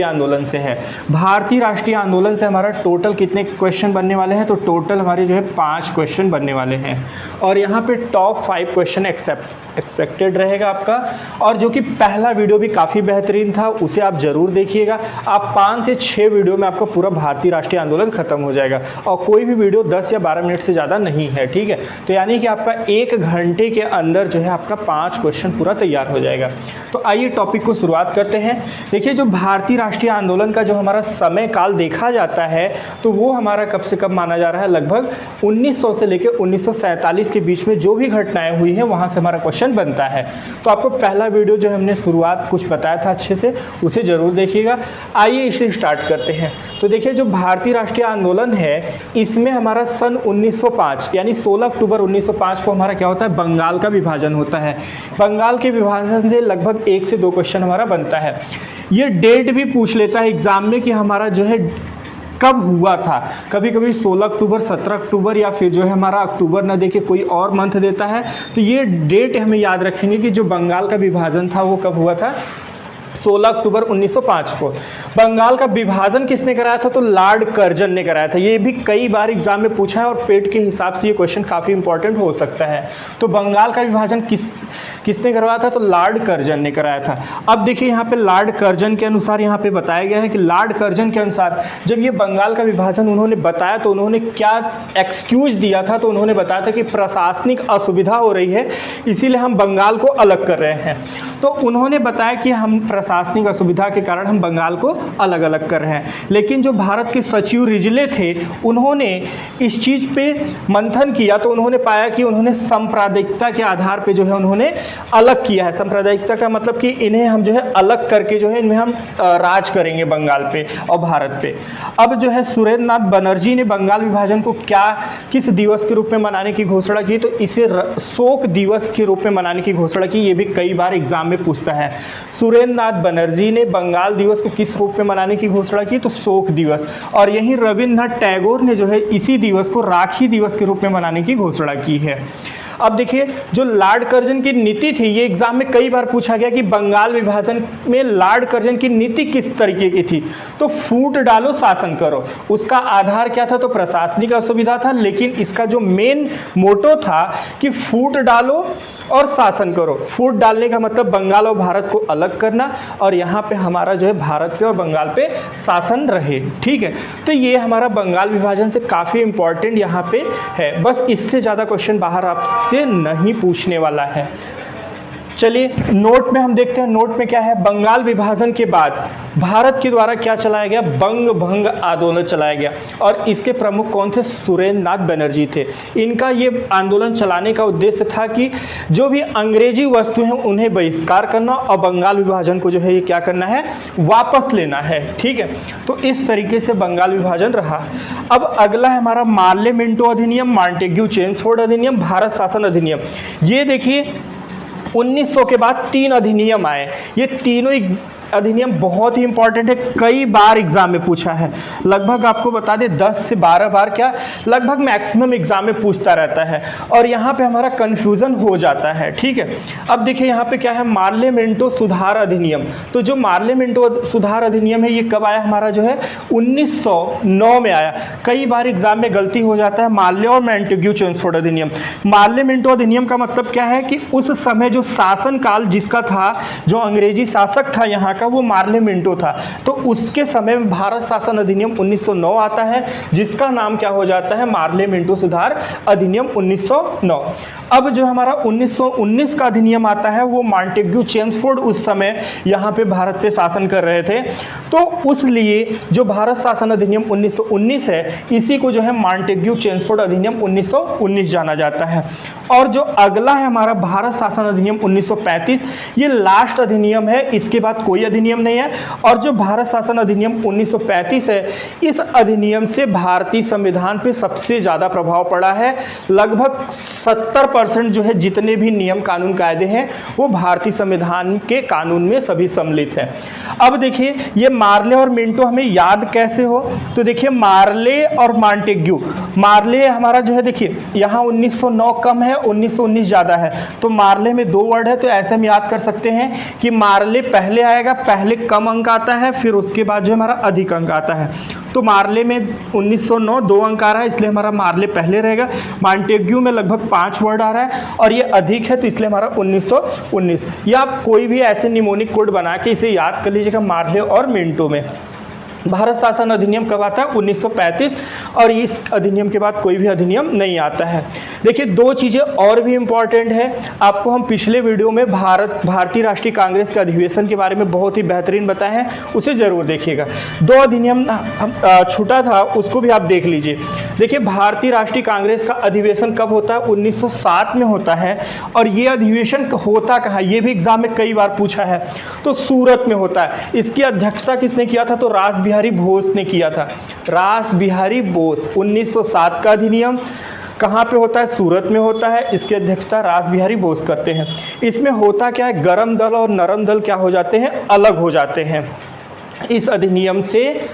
आंदोलन से है। भारतीय राष्ट्रीय आंदोलन से हमारा टोटल कितने क्वेश्चन बनने वाले हैं? तो टोटल हमारे जो है 5 क्वेश्चन बनने वाले हैं और यहाँ पे टॉप 5 क्वेश्चन एक्सपेक्टेड रहेगा आपका। और जो कि पहला वीडियो भी काफ़ी बेहतरीन था, उसे आप ज़रूर देखिएगा। आप 5 से 6 वीडियो में आपका पूरा भारतीय राष्ट्रीय आंदोलन खत्म हो जाएगा और कोई भी वीडियो 10 या 12 मिनट से ज़्यादा नहीं है, ठीक है। तो यानी कि आपका 1 घंटे के अंदर जो है आपका 5 क्वेश्चन पूरा तैयार हो जाएगा। तो आइए टॉपिक को शुरुआत करते हैं। देखिए, जो भारतीय राष्ट्रीय आंदोलन का जो हमारा समय काल देखा जाता है तो वो हमारा कब से कब माना जा रहा है? लगभग 1900 से लेकर 1947 के बीच में जो भी घटनाएं हुई हैं वहां से हमारा क्वेश्चन बनता है। तो आपको पहला वीडियो जो हमने शुरुआत कुछ बताया था अच्छे से, उसे जरूर देखिएगा। आइए इसे स्टार्ट करते हैं। तो देखिए, जो भारतीय राष्ट्रीय आंदोलन है इसमें हमारा सन 1905 यानी 16 अक्टूबर 1905 को हमारा क्या होता है? बंगाल का विभाजन होता है। बंगाल के विभाजन से लगभग 1 से 2 क्वेश्चन हमारा बनता है। ये डेट भी पूछ लेता है एग्जाम में कि हमारा जो है कब हुआ था। कभी कभी 16 अक्टूबर, 17 अक्टूबर या फिर जो है हमारा अक्टूबर न देके कोई और मंथ देता है। तो ये डेट हमें याद रखेंगे कि जो बंगाल का विभाजन था वो कब हुआ था? 16 अक्टूबर 1905 को। बंगाल का विभाजन किसने कराया था? तो लॉर्ड कर्जन ने कराया था। ये भी कई बार एग्जाम में पूछा है और पेट के हिसाब से ये क्वेश्चन काफ़ी इंपॉर्टेंट हो सकता है। तो बंगाल का विभाजन किसने करवाया था? तो लॉर्ड कर्जन ने कराया था। अब देखिए, यहाँ पे लॉर्ड कर्जन के अनुसार यहाँ पे बताया गया है कि लॉर्ड कर्जन के अनुसार जब ये बंगाल का विभाजन उन्होंने बताया तो उन्होंने क्या एक्सक्यूज दिया था? तो उन्होंने बताया था कि प्रशासनिक असुविधा हो रही है, इसीलिए हम बंगाल को अलग कर रहे हैं। तो उन्होंने बताया कि हम प्रशासनिक असुविधा के कारण हम बंगाल को अलग अलग कर रहे हैं। लेकिन जो भारत के सचिव रिजले थे उन्होंने इस चीज़ पे मंथन किया तो उन्होंने पाया कि उन्होंने सांप्रदायिकता के आधार पे जो है उन्होंने अलग किया है। सांप्रदायिकता का मतलब कि इन्हें हम जो है अलग करके जो है इनमें हम राज करेंगे बंगाल पे और भारत पे। अब जो है सुरेंद्र नाथ बनर्जी ने बंगाल विभाजन को किस दिवस के रूप में मनाने की घोषणा की? तो इसे शोक दिवस के रूप में मनाने की घोषणा की। ये भी कई बार एग्जाम में पूछता है। सुरेंद्र नाथ बनर्जी ने बंगाल दिवस को किस रूप में मनाने की घोषणा की? तो शोक दिवस। और यहीं रविन्द्रनाथ टैगोर ने जो है इसी दिवस को राखी दिवस के रूप में मनाने की घोषणा की है। अब देखिए, जो लॉर्ड कर्जन की नीति थी, ये एग्जाम में कई बार पूछा गया कि बंगाल विभाजन में लॉर्ड कर्जन की नीति किस तरीके की थी? तो फूट डालो शासन करो। उसका आधार क्या था? तो प्रशासनिक असुविधा था, लेकिन इसका जो मेन मोटो था कि फूट डालो और शासन करो। फूट डालने का मतलब बंगाल और भारत को अलग करना और यहाँ पे हमारा जो है भारत पे और बंगाल पे शासन रहे, ठीक है। तो ये हमारा बंगाल विभाजन से काफ़ी इंपॉर्टेंट यहाँ पे है। बस इससे ज़्यादा क्वेश्चन बाहर आपसे नहीं पूछने वाला है। चलिए नोट में हम देखते हैं। नोट में क्या है? बंगाल विभाजन के बाद भारत के द्वारा क्या चलाया गया? बंग भंग आंदोलन चलाया गया और इसके प्रमुख कौन थे? सुरेंद्र नाथ बनर्जी थे। इनका ये आंदोलन चलाने का उद्देश्य था कि जो भी अंग्रेजी वस्तु हैं उन्हें बहिष्कार करना और बंगाल विभाजन को जो है ये क्या करना है? वापस लेना है, ठीक है। तो इस तरीके से बंगाल विभाजन रहा। अब अगला है हमारा मार्ले मिंटो अधिनियम, मॉन्टेग्यू चेम्सफोर्ड अधिनियम, भारत शासन अधिनियम। ये देखिए 1900 के बाद 3 अधिनियम आए। ये तीनों अधिनियम बहुत ही इंपॉर्टेंट है, कई बार एग्जाम में पूछा है। लगभग आपको बता दें 10 से 12 बार क्या लगभग मैक्सिमम एग्जाम में पूछता रहता है और यहाँ पे हमारा कंफ्यूजन हो जाता है, ठीक है। अब देखिए यहाँ पे क्या है? मार्ले मिंटो सुधार अधिनियम। तो जो मार्ले मिंटो सुधार अधिनियम है ये कब आया? हमारा जो है 1909 में आया। कई बार एग्जाम में गलती हो जाता है। मार्ले और मॉन्टेग्यू चेम्सफोर्ड अधिनियम। मार्ले मिंटो अधिनियम का मतलब क्या है कि उस समय जो शासन काल जिसका था, जो अंग्रेजी शासक था यहाँ का, वो मार्ले मिंटो था। तो उसके समय में भारत शासन अधिनियम 1909 आता है जिसका नाम क्या हो जाता है? मार्ले मिंटो सुधार अधिनियम 1909। अब जो हमारा 1919 का अधिनियम आता है वो मॉन्टेग्यू चेम्सफोर्ड उस समय यहाँ पे भारत पे शासन कर रहे थे। तो उसलिए जो भारत शासन अधिनियम 1919 है इसी को जो है मॉन्टेग्यू चेम्सफोर्ड अधिनियम 1919 जाना जाता है। और जो अगला है हमारा भारत शासन अधिनियम 1935, ये लास्ट अधिनियम है, इसके बाद कोई अधिनियम नहीं है। और जो भारत शासन अधिनियम 1935 है, इस अधिनियम से भारतीय संविधान पे सबसे ज़्यादा प्रभाव पड़ा है। लगभग 70% जो है जितने भी नियम कानून कायदे हैं वो भारतीय संविधान के कानून में सभी सम्मिलित हैं। अब देखिए ये मार्ले और मिंटो हमें याद कैसे हो? तो देखिए मार्ले और मॉन्टेग्यू। मार्ले हमारा जो है देखिए यहाँ 1909 कम है, 1919 ज़्यादा है, तो मार्ले में 2 वर्ड है, तो ऐसे हम याद कर सकते हैं कि मार्ले पहले आएगा पहले कम अंक आता है, फिर उसके बाद जो हमारा अधिक अंक आता है। तो मार्ले में 1909 2 अंक आ रहा है, इसलिए हमारा मार्ले पहले रहेगा। मॉन्टेग्यू में लगभग 5 वर्ड आ रहा है और ये अधिक है, तो इसलिए हमारा 1919। या आप कोई भी ऐसे निमोनिक कोड बना के इसे याद कर लीजिएगा मार्ले और मिंटो में। भारत शासन अधिनियम कब आता है? 1935, और इस अधिनियम के बाद कोई भी अधिनियम नहीं आता है। देखिए, 2 चीज़ें और भी इम्पॉर्टेंट है। आपको हम पिछले वीडियो में भारतीय राष्ट्रीय कांग्रेस के अधिवेशन के बारे में बहुत ही बेहतरीन बताए हैं, उसे ज़रूर देखिएगा। 2 अधिनियम छूटा था, उसको भी आप देख लीजिए। देखिए, भारतीय राष्ट्रीय कांग्रेस का अधिवेशन कब होता है? 1907 में होता है। और ये अधिवेशन होता कहाँ, ये भी एग्जाम में कई बार पूछा है। तो सूरत में होता है। इसकी अध्यक्षता किसने किया था? तो रास बिहारी बोस ने किया था। रास बिहारी बोस। 1907 का अधिनियम कहाँ पे होता है? सूरत में होता है। इसकी अध्यक्षता रास बिहारी बोस करते हैं। इसमें होता क्या है? गरम दल और नरम दल क्या हो जाते हैं? अलग हो जाते हैं। इस अधिनियम से,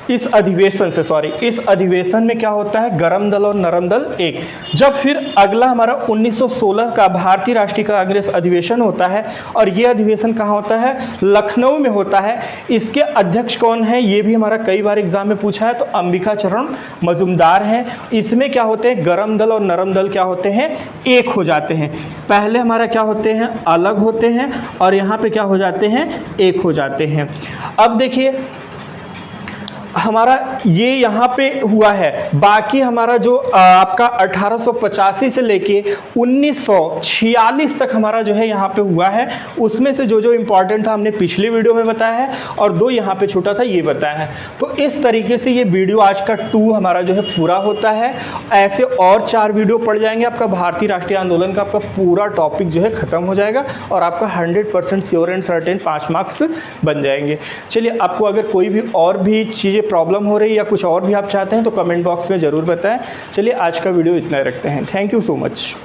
इस अधिवेशन में क्या होता है? गरम दल और नरम दल एक। जब फिर अगला हमारा 1916 का भारतीय राष्ट्रीय कांग्रेस अधिवेशन होता है, और ये अधिवेशन कहाँ होता है? लखनऊ में होता है। इसके अध्यक्ष कौन है? ये भी हमारा कई बार एग्जाम में पूछा है, तो अंबिका चरण मजुमदार हैं। इसमें क्या होते हैं? गरम दल और नरम दल क्या होते हैं? एक हो जाते हैं। पहले हमारा क्या होते हैं? अलग होते हैं, और यहाँ पे क्या हो जाते हैं? एक हो जाते हैं। अब देखिए, हमारा ये यहाँ पे हुआ है। बाकी हमारा जो आपका 1885 से लेके 1946 तक हमारा जो है यहाँ पे हुआ है, उसमें से जो जो इम्पोर्टेंट था हमने पिछले वीडियो में बताया है, और 2 यहाँ पे छूटा था ये बताया है। तो इस तरीके से ये वीडियो आज का 2 हमारा जो है पूरा होता है। ऐसे और 4 वीडियो पड़ जाएंगे, आपका भारतीय राष्ट्रीय आंदोलन का आपका पूरा टॉपिक जो है ख़त्म हो जाएगा, और आपका 100% श्योर एंड सर्टेन 5 मार्क्स बन जाएंगे। चलिए, आपको अगर कोई भी और भी चीज़ें प्रॉब्लम हो रही है या कुछ और भी आप चाहते हैं तो कमेंट बॉक्स में ज़रूर बताएं। चलिए, आज का वीडियो इतना ही रखते हैं। Thank you so much.